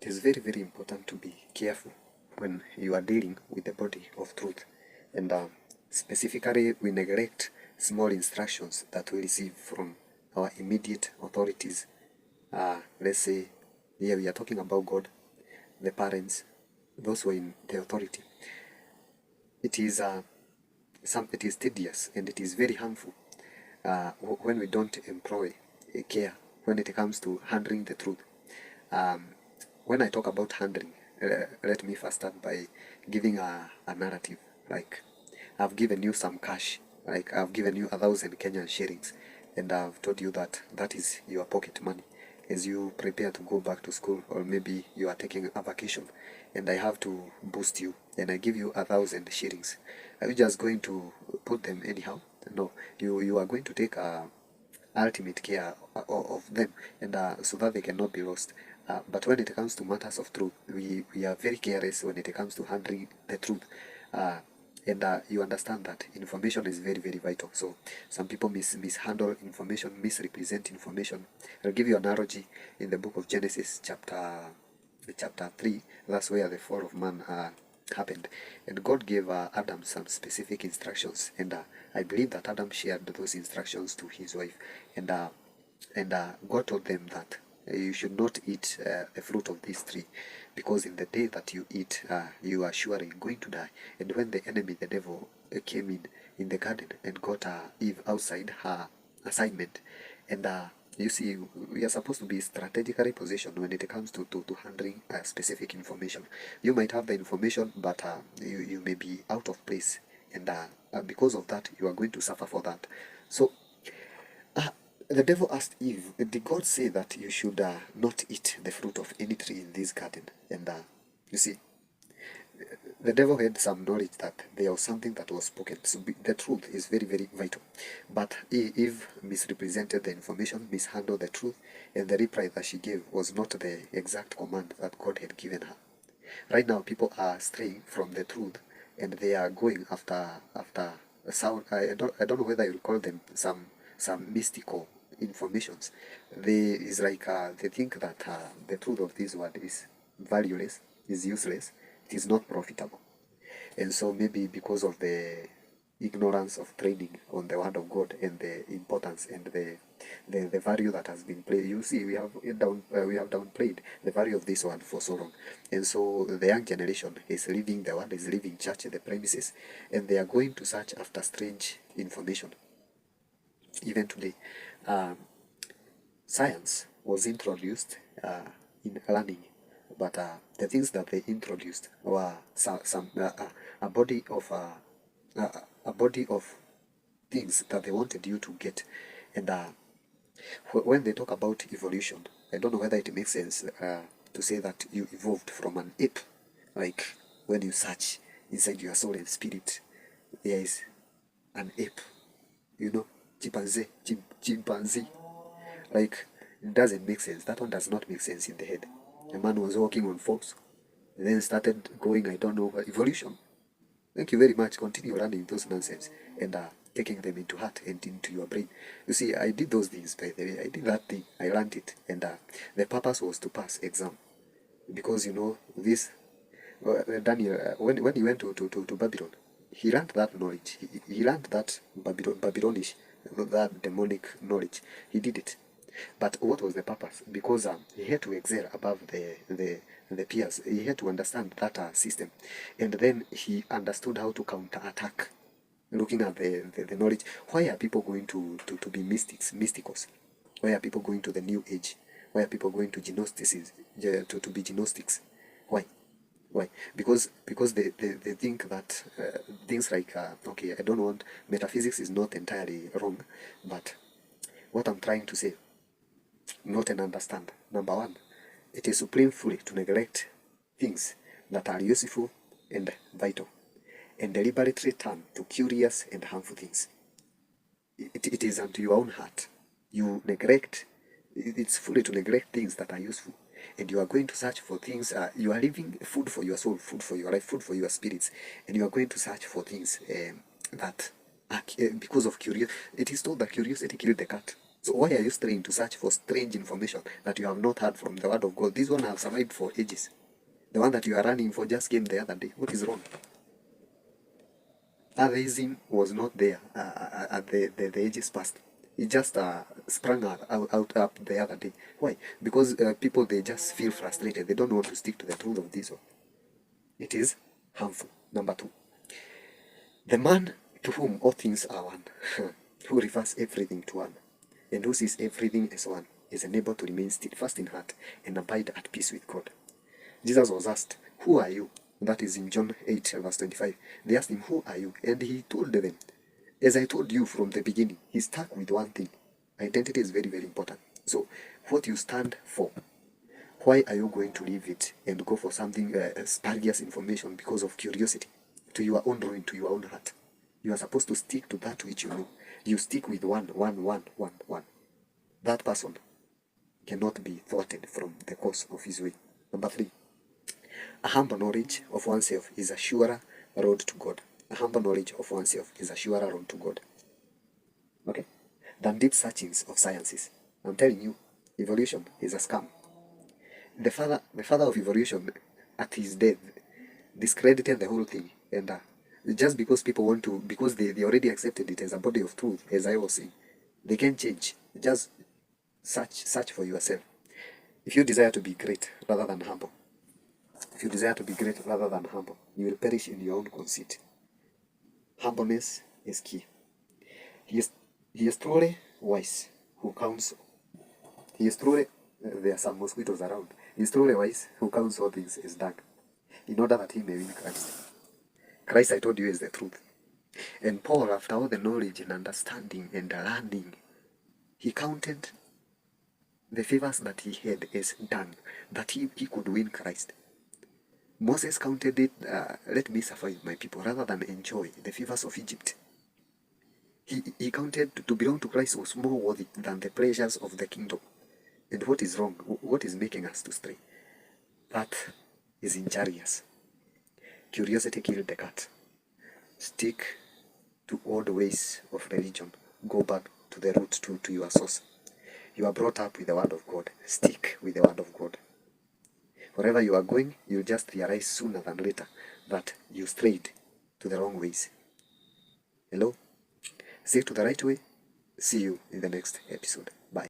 it is very, very important to be careful when you are dealing with the body of truth. And specifically, we neglect small instructions that we receive from our immediate authorities. Let's say, here we are talking about God, the parents, those who are in the authority. It is it is tedious and it is very harmful when we don't employ care when it comes to handling the truth. When I talk about handling, let me first start by giving a narrative. Like, I've given you some cash, like I've given you 1,000 Kenyan shillings, and I've told you that that is your pocket money as you prepare to go back to school, or maybe you are taking a vacation, and I have to boost you, and I give you 1,000 shillings. Are you just going to put them anyhow? No, you are going to take ultimate care of them, and so that they cannot be lost. But when it comes to matters of truth, we are very careless when it comes to handling the truth. And you understand that information is very, very vital. So some people mishandle information, misrepresent information. I'll give you an analogy in the book of Genesis, chapter 3. That's where the fall of man happened. And God gave Adam some specific instructions. And I believe that Adam shared those instructions to his wife. And God told them that you should not eat the fruit of this tree, because in the day that you eat, you are surely going to die. And when the enemy, the devil, came in the garden and got Eve outside her assignment, and you see, we are supposed to be strategically positioned when it comes to handling specific information. You might have the information, but you may be out of place, and because of that, you are going to suffer for that. So the devil asked Eve, did God say that you should not eat the fruit of any tree in this garden? And you see, the devil had some knowledge that there was something that was spoken. So the truth is very, very vital. But Eve misrepresented the information, mishandled the truth, and the reply that she gave was not the exact command that God had given her. Right now, people are straying from the truth, and they are going after sound. I don't know whether you call them some mystical informations. It's like they think that the truth of this word is valueless, is useless, it is not profitable. And so maybe because of the ignorance of training on the word of God and the importance and the value that has been played, you see, we have downplayed the value of this word for so long. And so the young generation is leaving the word, is leaving church, the premises, and they are going to search after strange information. Even today, science was introduced in learning, but the things that they introduced were a body of things that they wanted you to get. And when they talk about evolution, I don't know whether it makes sense to say that you evolved from an ape. Like when you search inside your soul and spirit, there is an ape, chimpanzee. Like, it doesn't make sense. That one does not make sense in the head. A man was walking on fours, then started going, I don't know, evolution. Thank you very much. Continue learning those nonsense and taking them into heart and into your brain. You see, I did those things, by the way. I did that thing. I learned it. And the purpose was to pass exam. Because, this, Daniel, when he went to Babylon, he learned that knowledge. He learned that Babylonish, that demonic knowledge. He did it. But what was the purpose? Because he had to excel above the peers. He had to understand that system. And then he understood how to counterattack, looking at the knowledge. Why are people going to be mysticals? Why are people going to the New Age? Why are people going to to be gnostics? Why? Because they think that things like, okay, I don't want, metaphysics is not entirely wrong, but what I'm trying to say, note and understand. Number one, it is supreme folly to neglect things that are useful and vital, and deliberately turn to curious and harmful things. It is unto your own heart. You neglect, it's folly to neglect things that are useful. And you are going to search for things, you are leaving food for your soul, food for your life, food for your spirits, and you are going to search for things that are, because of curiosity. It is told that curiosity killed the cat. So why are you straying to search for strange information that you have not heard from the word of God? This one has survived for ages. The one that you are running for just came the other day. What is wrong? Atheism was not there at the ages past. It just sprung out up the other day. Why? Because people, they just feel frustrated. They don't want to stick to the truth of this one. It is harmful. Number two, the man to whom all things are one, who refers everything to one, and who sees everything as one, is enabled to remain steadfast in heart and abide at peace with God. Jesus was asked, "Who are you?" That is in John 8, verse 25. They asked him, "Who are you?" And he told them, "As I told you from the beginning." He stuck with one thing. Identity is very, very important. So, what you stand for, why are you going to leave it and go for something spurious information because of curiosity, to your own ruin, to your own heart? You are supposed to stick to that which you know. You stick with one. That person cannot be thwarted from the course of his way. Number three, a humble knowledge of oneself is a surer road to God. A humble knowledge of oneself is a surer road to God. Okay? Than deep searchings of sciences. I'm telling you, evolution is a scam. The father of evolution, at his death, discredited the whole thing. And just because people want to, because they already accepted it as a body of truth, as I was saying, they can change. Just search for yourself. If you desire to be great rather than humble, if you desire to be great rather than humble, you will perish in your own conceit. Humbleness is key. He is truly wise who counts. He is truly, there are some mosquitoes around. He is truly wise who counts all things as dark, in order that he may win Christ. Christ, I told you, is the truth. And Paul, after all the knowledge and understanding and learning, he counted the favors that he had as done, that he could win Christ. Moses counted it, let me suffer with my people, rather than enjoy the favors of Egypt. He counted to belong to Christ was more worthy than the pleasures of the kingdom. And what is wrong? What is making us to stray? That is injurious. Curiosity killed the cat. Stick to old ways of religion. Go back to the root, to your source. You are brought up with the word of God. Stick with the word of God. Wherever you are going, you'll just realize sooner than later that you strayed to the wrong ways. Hello? Stick to the right way. See you in the next episode. Bye.